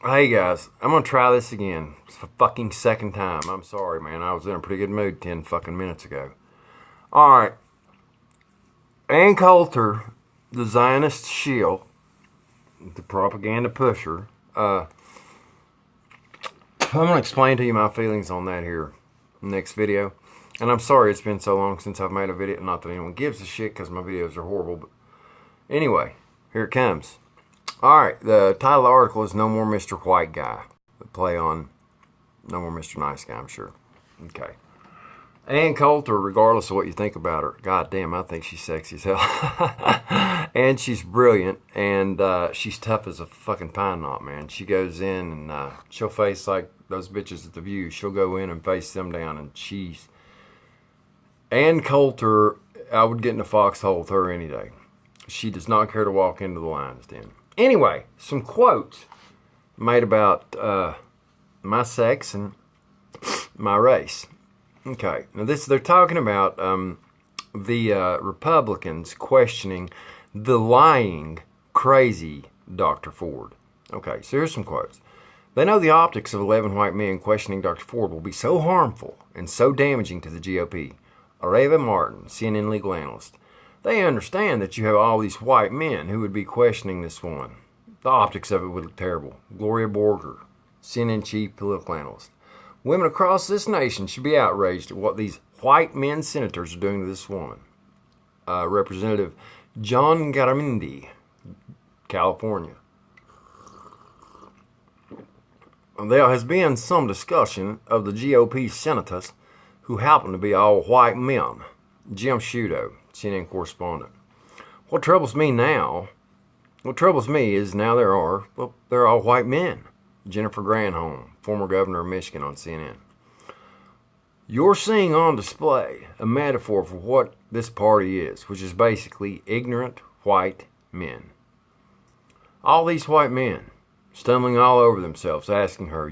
Hey guys, I'm gonna try this again. It's the fucking second time. I'm sorry, man. I was in a pretty good mood 10 fucking minutes ago. Alright. Ann Coulter, the Zionist shield, the propaganda pusher. I'm gonna explain to you my feelings on that here next video. And I'm sorry it's been so long since I've made a video. Not that anyone gives a shit because my videos are horrible. But anyway, here it comes. Alright, the title of the article is No More Mr. White Guy. The play on No More Mr. Nice Guy, I'm sure. Okay. Ann Coulter, regardless of what you think about her, god damn, I think she's sexy as hell. And she's brilliant, and she's tough as a fucking pine knot, man. She goes in and she'll face like those bitches at the View. She'll go in and face them down, and she's... Ann Coulter, I would get in the foxhole with her any day. She does not care to walk into the lion's den. Anyway, some quotes made about my sex and my race. Okay, now they're talking about the Republicans questioning the lying, crazy Dr. Ford. Okay, so here's some quotes. They know the optics of 11 white men questioning Dr. Ford will be so harmful and so damaging to the GOP. Areva Martin, CNN legal analyst. They understand that you have all these white men who would be questioning this woman. The optics of it would look terrible. Gloria Borger, CNN chief political analyst. Women across this nation should be outraged at what these white men senators are doing to this woman. Representative John Garamendi, California. There has been some discussion of the GOP senators who happen to be all white men. Jim Sciutto, CNN correspondent. What troubles me is now they're all white men. Jennifer Granholm, former governor of Michigan, on CNN. You're seeing on display a metaphor for what this party is, which is basically ignorant white men. All these white men stumbling all over themselves, asking her,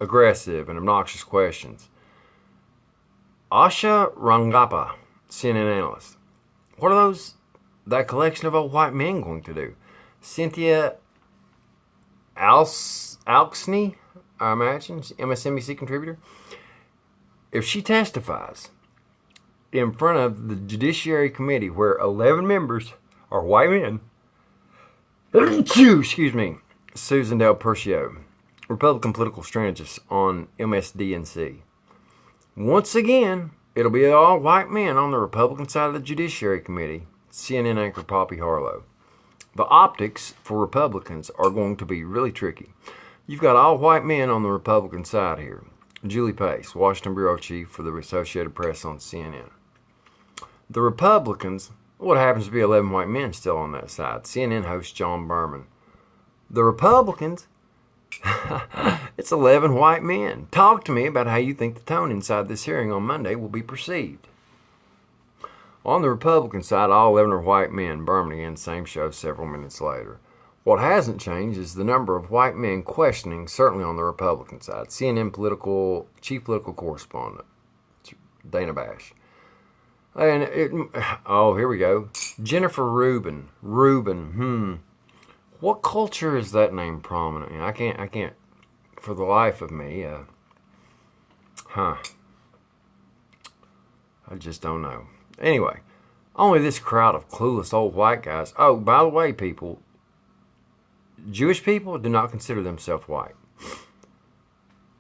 aggressive and obnoxious questions. Asha Rangappa, CNN analyst. What are that collection of old white men going to do? Cynthia Alksney, I imagine, MSNBC contributor. If she testifies in front of the Judiciary Committee where 11 members are white men, excuse me, Susan Del Percio, Republican political strategist on MSDNC. Once again, it'll be all white men on the Republican side of the Judiciary Committee, CNN anchor Poppy Harlow. The optics for Republicans are going to be really tricky. You've got all white men on the Republican side here. Julie Pace, Washington Bureau Chief for the Associated Press on CNN. The Republicans, what happens to be 11 white men still on that side? CNN host John Berman. The Republicans, it's 11 white men. Talk to me about how you think the tone inside this hearing on Monday will be perceived. On the Republican side, all 11 are white men. Berman again, same show several minutes later. What hasn't changed is the number of white men questioning, certainly on the Republican side. CNN chief political correspondent, Dana Bash. And here we go. Jennifer Rubin. What culture is that name prominent in? I can't, for the life of me, I just don't know. Anyway, only this crowd of clueless old white guys. Oh, by the way, people, Jewish people do not consider themselves white.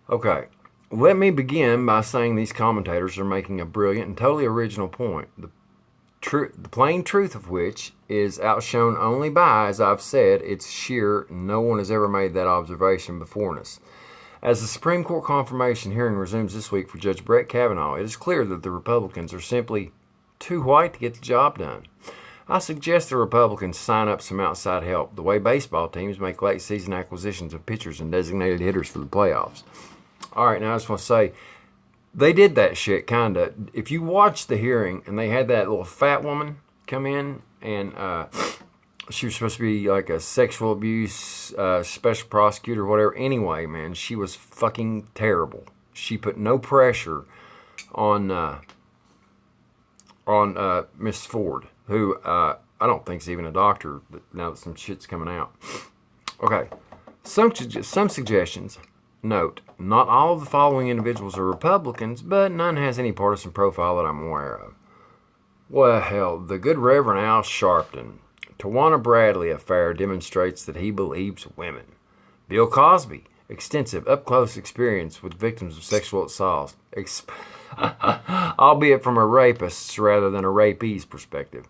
Okay, let me begin by saying these commentators are making a brilliant and totally original point. The plain truth of which is outshone only by, as I've said, it's sheer, no one has ever made that observation before us. As the Supreme Court confirmation hearing resumes this week for Judge Brett Kavanaugh, it is clear that the Republicans are simply too white to get the job done. I suggest the Republicans sign up some outside help, the way baseball teams make late season acquisitions of pitchers and designated hitters for the playoffs. All right, now I just want to say, they did that shit, kind of. If you watch the hearing and they had that little fat woman come in and she was supposed to be like a sexual abuse special prosecutor or whatever. Anyway, man, she was fucking terrible. She put no pressure on Miss Ford, who I don't think is even a doctor now that some shit's coming out. Okay, Some suggestions. Note, not all of the following individuals are Republicans, but none has any partisan profile that I'm aware of. Well, hell, the good Reverend Al Sharpton. Tawana Bradley affair demonstrates that he believes women. Bill Cosby, extensive up-close experience with victims of sexual assault, albeit from a rapist's rather than a rapee's perspective.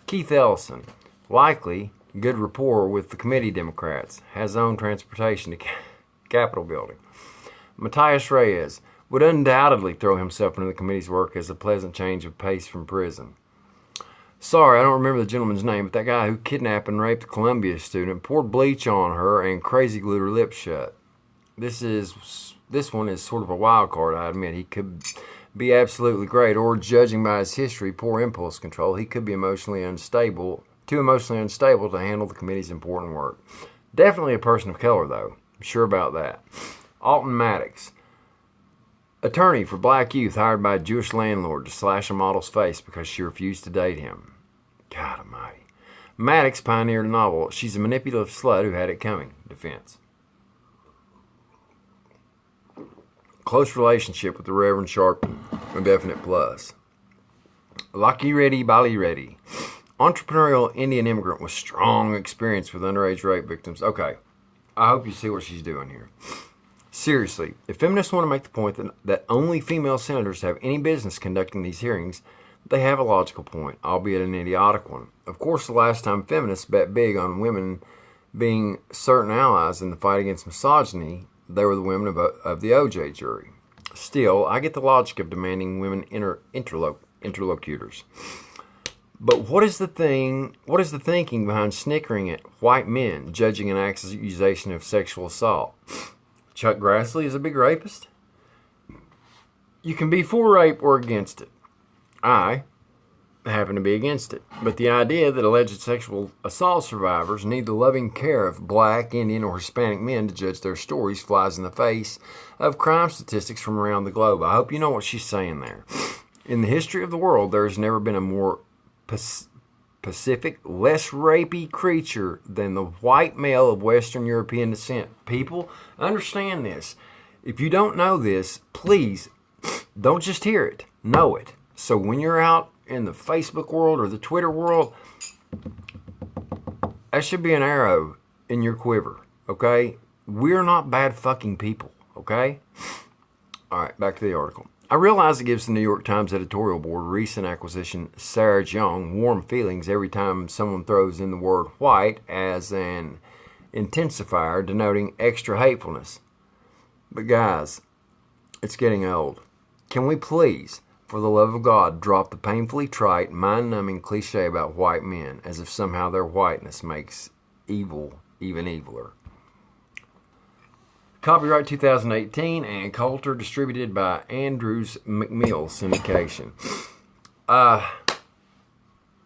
Keith Ellison, likely good rapport with the committee Democrats, has own transportation to Capitol building. Matthias Reyes would undoubtedly throw himself into the committee's work as a pleasant change of pace from prison. Sorry, I don't remember the gentleman's name, but that guy who kidnapped and raped a Columbia student, poured bleach on her, and crazy glued her lips shut. This one is sort of a wild card, I admit. He could be absolutely great, or judging by his history, poor impulse control, he could be too emotionally unstable to handle the committee's important work. Definitely a person of color, though. I'm sure about that. Alton Maddox, attorney for black youth hired by a Jewish landlord to slash a model's face because she refused to date him. God almighty. Maddox pioneered a novel, She's a Manipulative Slut Who Had It Coming. Defense. Close relationship with the Reverend Sharpton, a definite plus. Lucky Reddy Bali Reddy, entrepreneurial Indian immigrant with strong experience with underage rape victims. Okay, I hope you see what she's doing here. Seriously, if feminists want to make the point that only female senators have any business conducting these hearings, they have a logical point, albeit an idiotic one. Of course, the last time feminists bet big on women being certain allies in the fight against misogyny, they were the women of the OJ jury. Still, I get the logic of demanding women interlocutors. But what is the thinking behind snickering at white men judging an accusation of sexual assault? Chuck Grassley is a big rapist? You can be for rape or against it. I happen to be against it. But the idea that alleged sexual assault survivors need the loving care of black, Indian, or Hispanic men to judge their stories flies in the face of crime statistics from around the globe. I hope you know what she's saying there. In the history of the world, there has never been a more Pacific, less rapey creature than the white male of Western European descent. People, understand this. If you don't know this, please don't just hear it, know it. So when you're out in the Facebook world or the Twitter world, that should be an arrow in your quiver, okay? We're not bad fucking people, okay? All right, back to the article. I realize it gives the New York Times editorial board recent acquisition Sarah Young warm feelings every time someone throws in the word white as an intensifier denoting extra hatefulness. But guys, it's getting old. Can we please, for the love of God, drop the painfully trite, mind-numbing cliche about white men as if somehow their whiteness makes evil even eviler? Copyright 2018, Ann Coulter, distributed by Andrews McMill Syndication.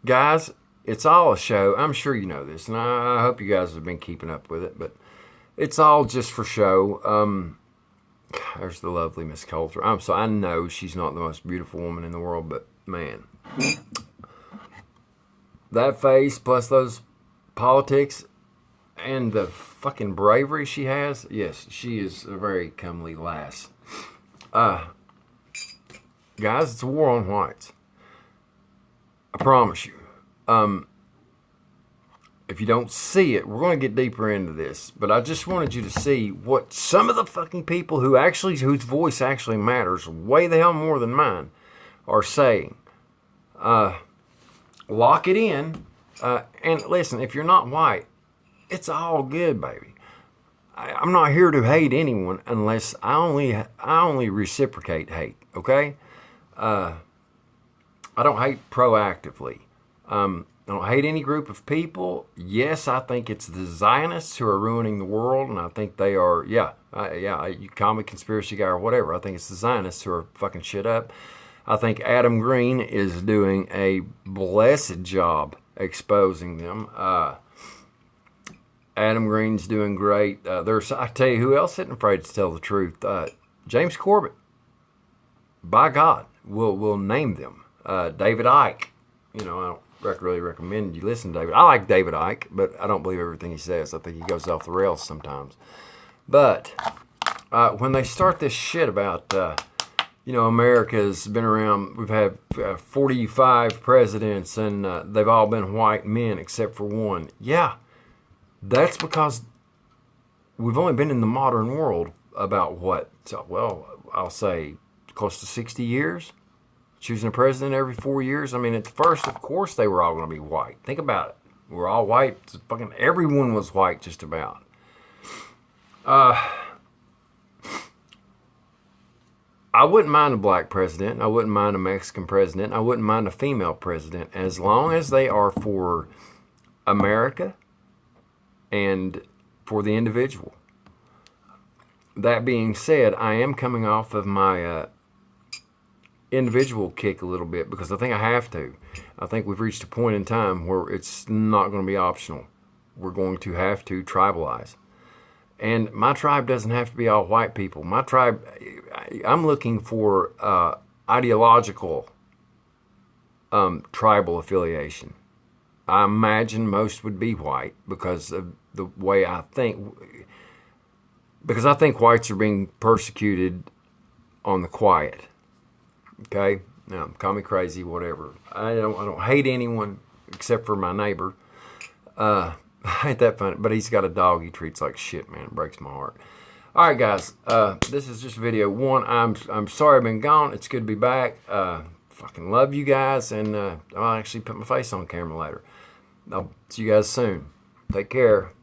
Guys, it's all a show. I'm sure you know this, and I hope you guys have been keeping up with it, but it's all just for show. There's the lovely Miss Coulter. I know she's not the most beautiful woman in the world, but man, that face plus those politics and the fucking bravery she has, yes, she is a very comely lass. Guys, it's a war on whites. I promise you. If you don't see it, we're going to get deeper into this, but I just wanted you to see what some of the fucking people whose voice actually matters way the hell more than mine are saying. Lock it in, and listen, if you're not white, it's all good, baby. I'm not here to hate anyone unless I only reciprocate hate, okay? I don't hate proactively. I don't hate any group of people. Yes, I think it's the Zionists who are ruining the world, and I think they are, you call me conspiracy guy or whatever. I think it's the Zionists who are fucking shit up. I think Adam Green is doing a blessed job exposing them. Adam Green's doing great. I tell you who else isn't afraid to tell the truth. James Corbett. By God, we'll name them. David Icke. really recommend you listen to David. I like David Icke, but I don't believe everything he says. I think he goes off the rails sometimes. But when they start this shit about, America's been around, we've had 45 presidents, and they've all been white men except for one. Yeah, that's because we've only been in the modern world about what? Well, I'll say close to 60 years. Choosing a president every 4 years. I mean, at first, of course, they were all going to be white. Think about it. We're all white. Fucking everyone was white, just about. I wouldn't mind a black president. I wouldn't mind a Mexican president. I wouldn't mind a female president, as long as they are for America and for the individual. That being said, I am coming off of my individual kick a little bit, because I think I have to. I think we've reached a point in time where it's not going to be optional. We're going to have to tribalize. And my tribe doesn't have to be all white people. My tribe, I'm looking for ideological tribal affiliation. I imagine most would be white because of the way I think. Because I think whites are being persecuted on the quiet. Okay, now call me crazy, whatever. I don't hate anyone except for my neighbor. Ain't that funny? But he's got a dog he treats like shit, man. It breaks my heart. All right, guys. This is just video one. I'm sorry I've been gone. It's good to be back. Fucking love you guys, and I'll actually put my face on camera later. I'll see you guys soon. Take care.